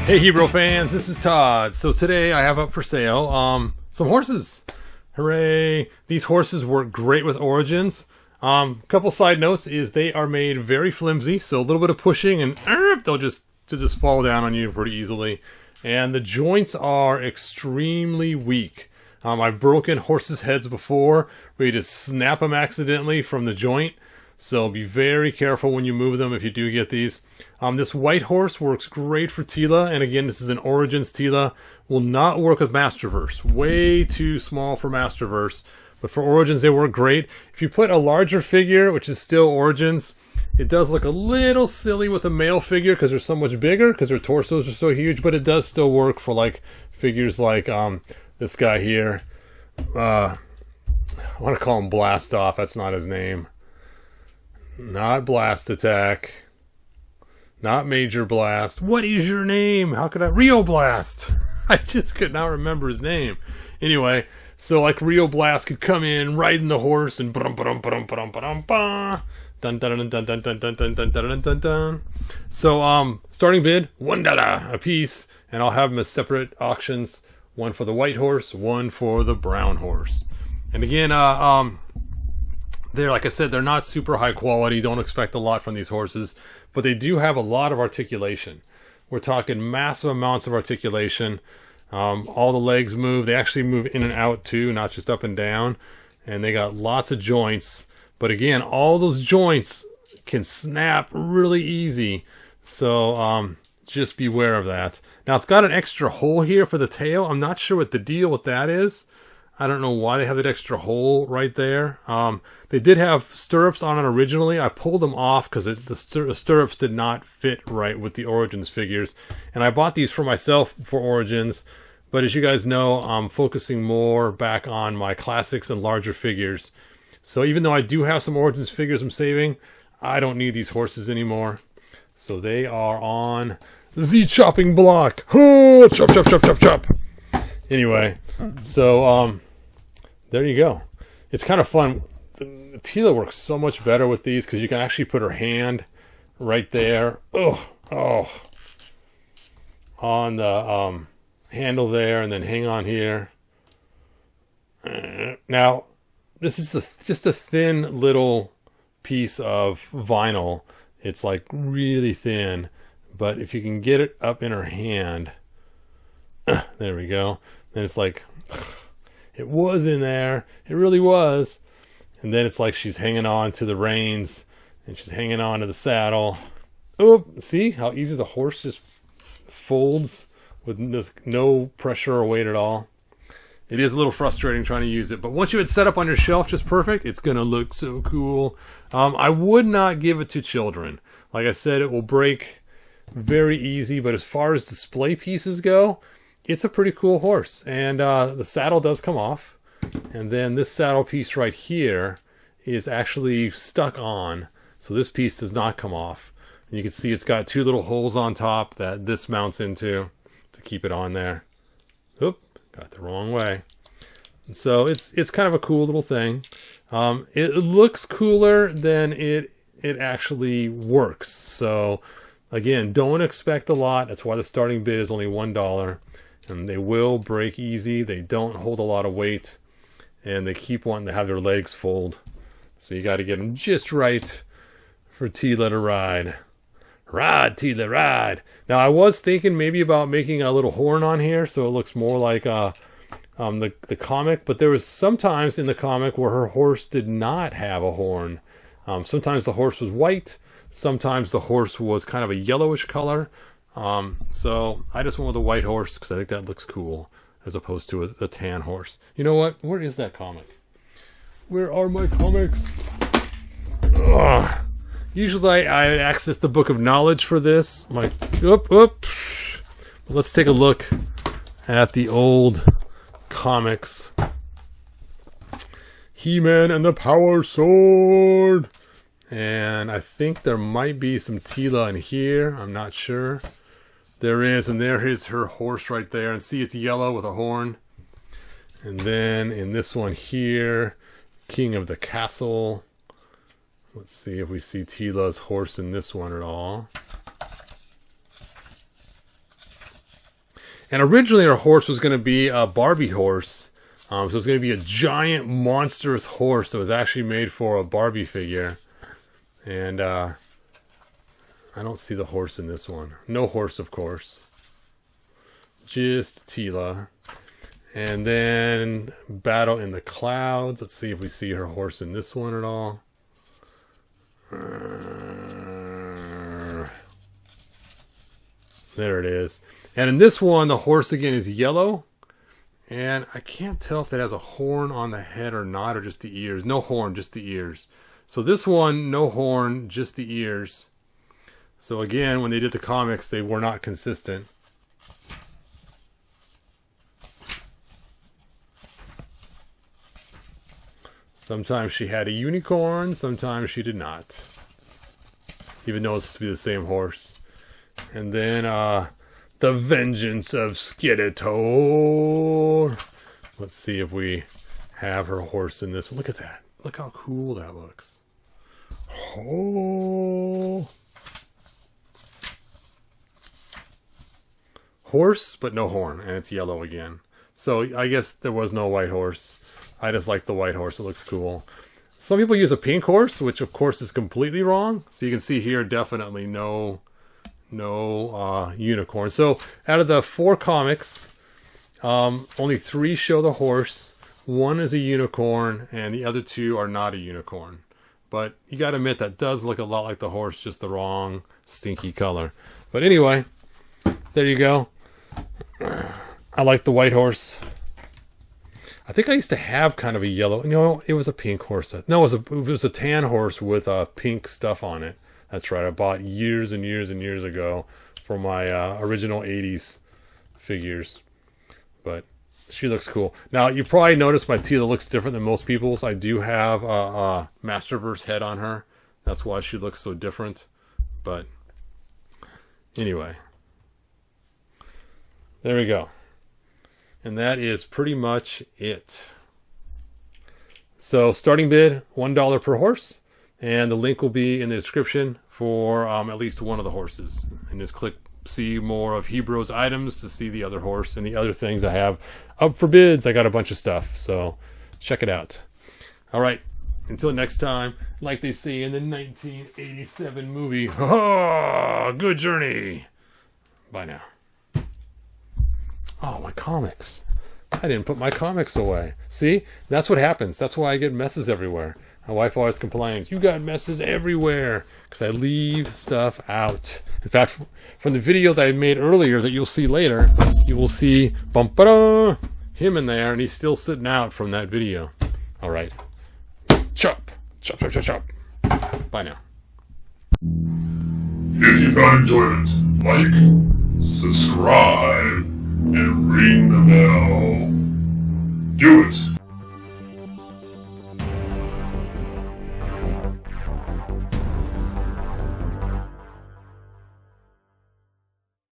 Hey Hebrew fans, this is Todd. So today I have up for sale some horses. Hooray! These horses work great with Origins. Couple side notes is they are made very flimsy, so a little bit of pushing and they'll just fall down on you pretty easily. And the joints are extremely weak. I've broken horses' heads before where you just snap them accidentally from the joint. So be very careful when you move them if you do get these. This white horse works great for Teela. And again, this is an Origins Teela. Will not work with Masterverse. Way too small for Masterverse. But for Origins, they work great. If you put a larger figure, which is still Origins, it does look a little silly with a male figure because they're so much bigger, because their torsos are so huge. But it does still work for like figures like this guy here. I want to call him Blast Off. That's not his name. Not Blast Attack. Not Major Blast. What is your name? How could I? Rio Blast. I just could not remember his name. Anyway, so like Rio Blast could come in riding the horse and dun dun dun dun dun dun dun dun dun dun dun. So starting bid $1 a piece, and I'll have them as separate auctions. One for the white horse, one for the brown horse. And again, they're, like I said, they're not super high quality. Don't expect a lot from these horses, but they do have a lot of articulation. We're talking massive amounts of articulation. All the legs move. They actually move in and out too, not just up and down. And they got lots of joints. But again, all those joints can snap really easy. So just beware of that. Now it's got an extra hole here for the tail. I'm not sure what the deal with that is. I don't know why they have that extra hole right there. They did have stirrups on it originally. I pulled them off because the stirrups did not fit right with the Origins figures. And I bought these for myself for Origins. But as you guys know, I'm focusing more back on my classics and larger figures. So even though I do have some Origins figures I'm saving, I don't need these horses anymore. So they are on the chopping block. Oh, chop, chop, chop, chop, chop. Anyway, so there you go. It's kind of fun. The Teela works so much better with these because you can actually put her hand right there. Oh, on the handle there, and then hang on here. Now, this is just a thin little piece of vinyl. It's like really thin, but if you can get it up in her hand, there we go. Then it's like, it was in there. It really was. And then it's like she's hanging on to the reins and she's hanging on to the saddle. Oh, see how easy the horse just folds with no pressure or weight at all. It is a little frustrating trying to use it, but once you have it set up on your shelf just perfect, it's going to look so cool. I would not give it to children. Like I said, it will break very easy, but as far as display pieces go, it's a pretty cool horse. And the saddle does come off. And then this saddle piece right here is actually stuck on. So this piece does not come off. And you can see it's got two little holes on top that this mounts into to keep it on there. Oop, got it the wrong way. And so it's kind of a cool little thing. It looks cooler than it actually works. So again, don't expect a lot. That's why the starting bid is only $1. And they will break easy. They don't hold a lot of weight. And they keep wanting to have their legs fold. So you got to get them just right for Teela to ride. Ride, Teela, ride. Now I was thinking maybe about making a little horn on here so it looks more like the comic. But there was sometimes in the comic where her horse did not have a horn. Sometimes the horse was white. Sometimes the horse was kind of a yellowish color. So I just went with a white horse because I think that looks cool as opposed to a tan horse. You know what? Where is that comic? Where are my comics? Ugh. Usually I access the Book of Knowledge for this. Let's take a look at the old comics. He-Man and the Power Sword. And I think there might be some Teela in here. I'm not sure. There is, and there is her horse right there. And see, it's yellow with a horn. And then in this one here, King of the Castle. Let's see if we see Teela's horse in this one at all. And originally our horse was going to be a Barbie horse. So it was going to be a giant monstrous horse that was actually made for a Barbie figure. And I don't see the horse in this one. No horse, of course. Just Teela. And then Battle in the Clouds. Let's see if we see her horse in this one at all. There it is. And in this one, the horse again is yellow. And I can't tell if it has a horn on the head or not, or just the ears. No horn, just the ears. So this one, no horn, just the ears. So again, when they did the comics, they were not consistent. Sometimes she had a unicorn, sometimes she did not. Even though it's to be the same horse. And then, the Vengeance of Skeletor. Let's see if we have her horse in this one. Look at that. Look how cool that looks. Oh. Horse, but no horn. And it's yellow again. So I guess there was no white horse. I just like the white horse. It looks cool. Some people use a pink horse, which of course is completely wrong. So you can see here, definitely no unicorn. So out of the 4 comics, only 3 show the horse. 1 is a unicorn, and the other 2 are not a unicorn. But you got to admit that does look a lot like the horse, just the wrong stinky color. But anyway, there you go. I like the white horse. I think I used to have kind of a yellow. No, it was a pink horse. No, it was a tan horse with pink stuff on it. That's right. I bought years and years and years ago for my original 80s figures. But she looks cool. Now, you probably noticed my Teela looks different than most people's. I do have a Masterverse head on her. That's why she looks so different. But anyway. There we go. And that is pretty much it. So starting bid, $1 per horse. And the link will be in the description for at least one of the horses. And just click see more of Hebrews items to see the other horse and the other things I have up for bids. I got a bunch of stuff, so check it out. All right, until next time, like they say in the 1987 movie, oh, good journey. Bye now. Oh, my comics. I didn't put my comics away. See? That's what happens. That's why I get messes everywhere. My wife always complains, you got messes everywhere, because I leave stuff out. In fact, from the video that I made earlier that you'll see later, you will see him in there, and he's still sitting out from that video. All right. Chop. Chop, chop, chop, chop. Bye now. If you found enjoyment, like, subscribe, and ring the bell. Do it.